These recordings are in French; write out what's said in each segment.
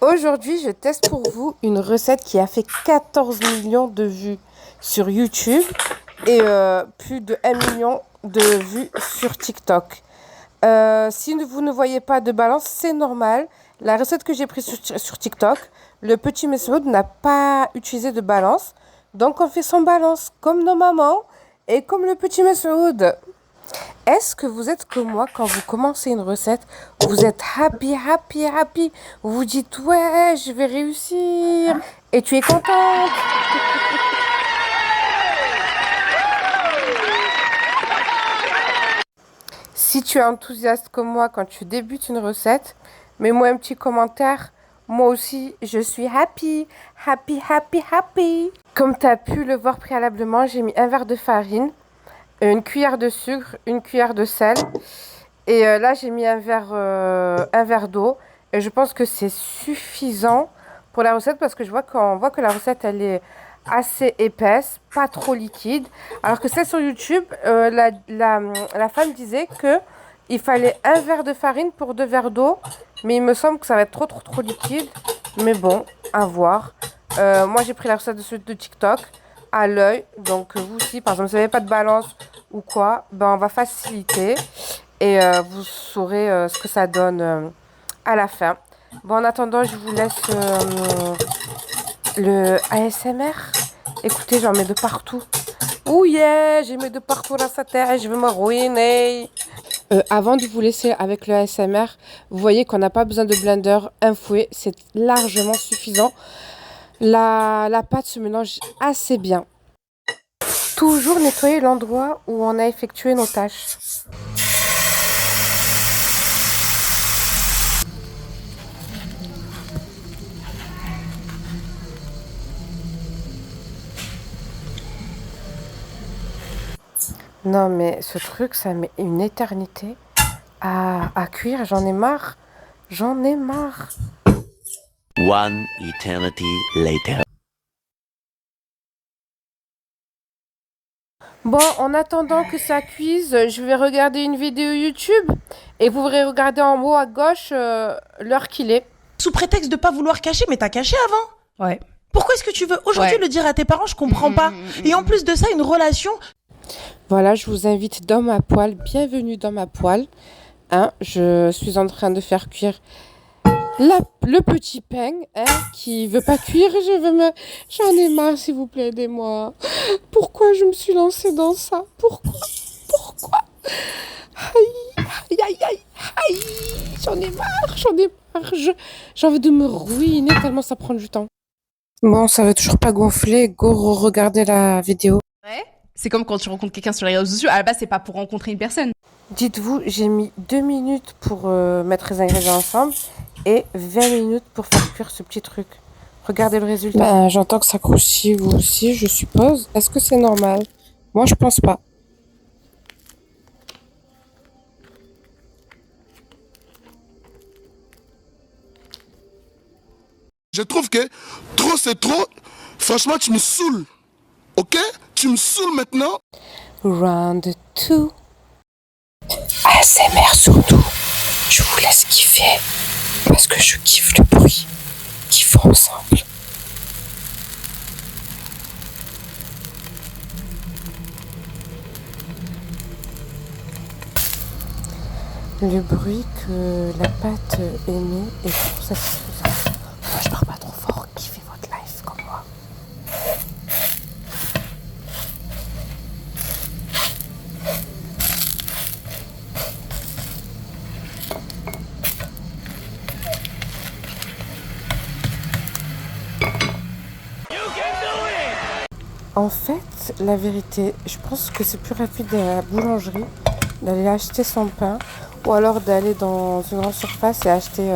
Aujourd'hui, je teste pour vous une recette qui a fait 14 millions de vues sur YouTube et plus de 1 million de vues sur TikTok. Si vous ne voyez pas de balance, c'est normal. La recette que j'ai prise sur TikTok, le petit Messoud n'a pas utilisé de balance. Donc on fait sans balance, comme nos mamans et comme le petit Messoud. Est-ce que vous êtes comme moi quand vous commencez une recette, vous êtes happy, happy, happy, vous vous dites ouais, je vais réussir et tu es contente. Si tu es enthousiaste comme moi quand tu débutes une recette, mets-moi un petit commentaire. Moi aussi, je suis happy, happy, happy, happy. Comme tu as pu le voir préalablement, j'ai mis un verre de farine, une cuillère de sucre, une cuillère de sel. Et là, j'ai mis un verre d'eau. Et je pense que c'est suffisant pour la recette parce que on voit que la recette, elle est assez épaisse, pas trop liquide. Alors que celle sur YouTube, la femme disait que il fallait un verre de farine pour 2 verres d'eau. Mais il me semble que ça va être trop liquide. Mais bon, à voir. Moi, j'ai pris la recette de TikTok à l'œil. Donc, vous aussi, par exemple, si vous n'avez pas de balance ou quoi, ben, on va faciliter. Et vous saurez ce que ça donne à la fin. Bon, en attendant, je vous laisse le ASMR. Écoutez, j'en mets de partout. Oh yeah, j'ai mis de partout dans sa terre et je vais me ruiner. Avant de vous laisser avec le ASMR, vous voyez qu'on n'a pas besoin de blender. Un fouet, c'est largement suffisant. La pâte se mélange assez bien. Toujours nettoyer l'endroit où on a effectué nos tâches. Non, mais ce truc, ça met une éternité à cuire. J'en ai marre. J'en ai marre. One eternity later. Bon, en attendant que ça cuise, je vais regarder une vidéo YouTube. Et vous pourrez regarder en haut à gauche l'heure qu'il est. Sous prétexte de pas vouloir cacher, mais t'as caché avant. Ouais. Pourquoi est-ce que tu veux aujourd'hui le dire à tes parents? Je comprends pas. Et en plus de ça, une relation. Voilà, je vous invite dans ma poêle. Bienvenue dans ma poêle. Hein, je suis en train de faire cuire le petit pain qui veut pas cuire. J'en ai marre, s'il vous plaît, aidez-moi. Pourquoi je me suis lancée dans ça? Pourquoi? Aïe, aïe, aïe, aïe, aïe. J'en ai marre. J'ai envie de me ruiner tellement ça prend du temps. Bon, ça veut toujours pas gonfler. Go regarder la vidéo. Ouais. C'est comme quand tu rencontres quelqu'un sur les réseaux sociaux. À la base, c'est pas pour rencontrer une personne. Dites-vous, j'ai mis 2 minutes pour mettre les ingrédients ensemble et 20 minutes pour faire cuire ce petit truc. Regardez le résultat. Ben, j'entends que ça croustille, vous aussi, je suppose. Est-ce que c'est normal? Moi, je pense pas. Je trouve que trop c'est trop. Franchement, tu me saoules. Ok? Tu me saoules maintenant. Round 2. ASMR surtout. Je vous laisse kiffer parce que je kiffe le bruit. Kiffons ensemble. Le bruit que la pâte émet est trop satisfaisant. Moi, je parle pas trop fort. Kiffez votre life comme moi. En fait, la vérité, je pense que c'est plus rapide à la boulangerie d'aller acheter son pain ou alors d'aller dans une grande surface et acheter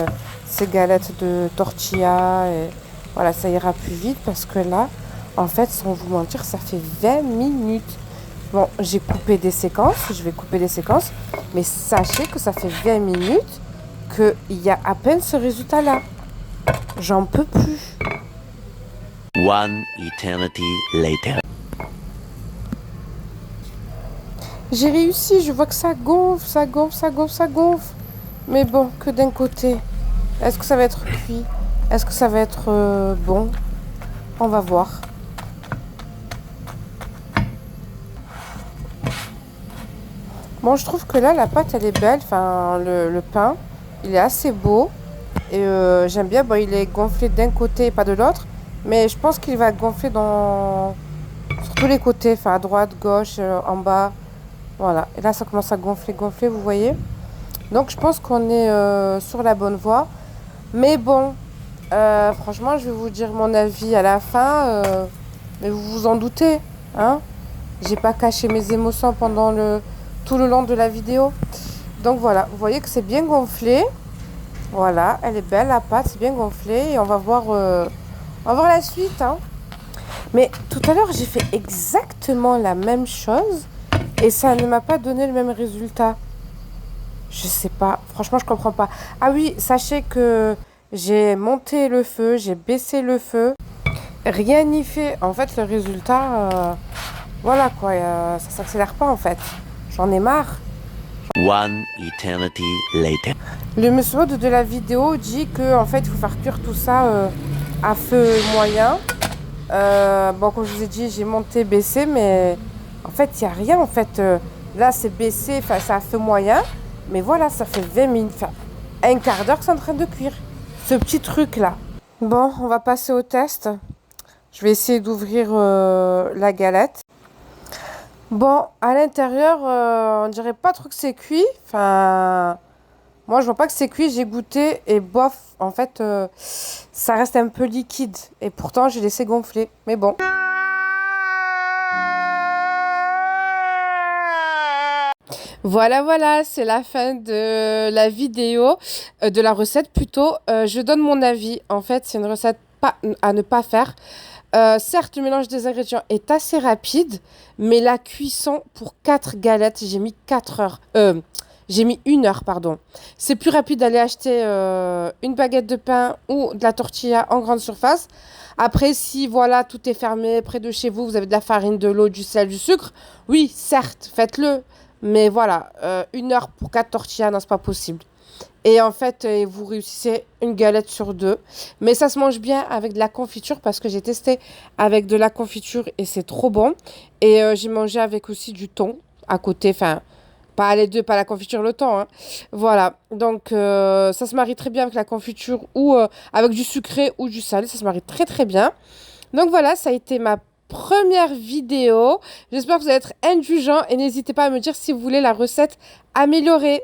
ses galettes de tortilla. Et voilà, ça ira plus vite parce que là, en fait, sans vous mentir, ça fait 20 minutes. Bon, j'ai coupé des séquences, je vais couper des séquences, mais sachez que ça fait 20 minutes qu'il y a à peine ce résultat-là. J'en peux plus. One eternity later. J'ai réussi, je vois que ça gonfle. Mais bon, que d'un côté. Est-ce que ça va être cuit? Est-ce que ça va être bon? On va voir. Bon, je trouve que là, la pâte, elle est belle. Enfin, le pain, il est assez beau. Et j'aime bien. Bon, il est gonflé d'un côté et pas de l'autre. Mais je pense qu'il va gonfler sur tous les côtés. Enfin, à droite, gauche, en bas. Voilà. Et là, ça commence à gonfler, vous voyez. Donc, je pense qu'on est sur la bonne voie. Mais bon, franchement, je vais vous dire mon avis à la fin. Mais vous vous en doutez, hein? J'ai pas caché mes émotions pendant tout le long de la vidéo. Donc voilà, vous voyez que c'est bien gonflé. Voilà, elle est belle, la pâte, c'est bien gonflé. Et on va voir la suite, hein. Mais tout à l'heure, j'ai fait exactement la même chose. Et ça ne m'a pas donné le même résultat. Je sais pas, franchement, je comprends pas. Ah oui, sachez que j'ai monté le feu, j'ai baissé le feu. Rien n'y fait. En fait, le résultat, voilà quoi, ça s'accélère pas en fait. J'en ai marre. One eternity later. Le monsieur de la vidéo dit que en fait, il faut faire cuire tout ça à feu moyen. Bon, comme je vous ai dit, j'ai monté, baissé, mais en fait, il n'y a rien. En fait, là, c'est baissé, c'est à feu moyen. Mais voilà, ça fait 20 minutes, enfin, un quart d'heure que c'est en train de cuire. Ce petit truc-là. Bon, on va passer au test. Je vais essayer d'ouvrir la galette. Bon, à l'intérieur, on dirait pas trop que c'est cuit. Enfin, moi, je vois pas que c'est cuit. J'ai goûté et bof, en fait, ça reste un peu liquide. Et pourtant, j'ai laissé gonfler. Mais bon. Voilà, c'est la fin de la vidéo, de la recette plutôt. Je donne mon avis. En fait, c'est une recette à ne pas faire. Certes, le mélange des ingrédients est assez rapide, mais la cuisson pour 4 galettes, j'ai mis 4 heures. J'ai mis 1 heure, pardon. C'est plus rapide d'aller acheter une baguette de pain ou de la tortilla en grande surface. Après, si voilà, tout est fermé près de chez vous, vous avez de la farine, de l'eau, du sel, du sucre, oui, certes, faites-le. Mais voilà, 1 heure pour 4 tortillas, non, c'est pas possible. Et en fait, vous réussissez une galette sur 2. Mais ça se mange bien avec de la confiture parce que j'ai testé avec de la confiture et c'est trop bon. Et j'ai mangé avec aussi du thon à côté. Enfin, pas les deux, pas la confiture, le thon, hein. Voilà, donc ça se marie très bien avec la confiture ou avec du sucré ou du salé. Ça se marie très très bien. Donc voilà, ça a été ma première vidéo. J'espère que vous allez être indulgents et n'hésitez pas à me dire si vous voulez la recette améliorée.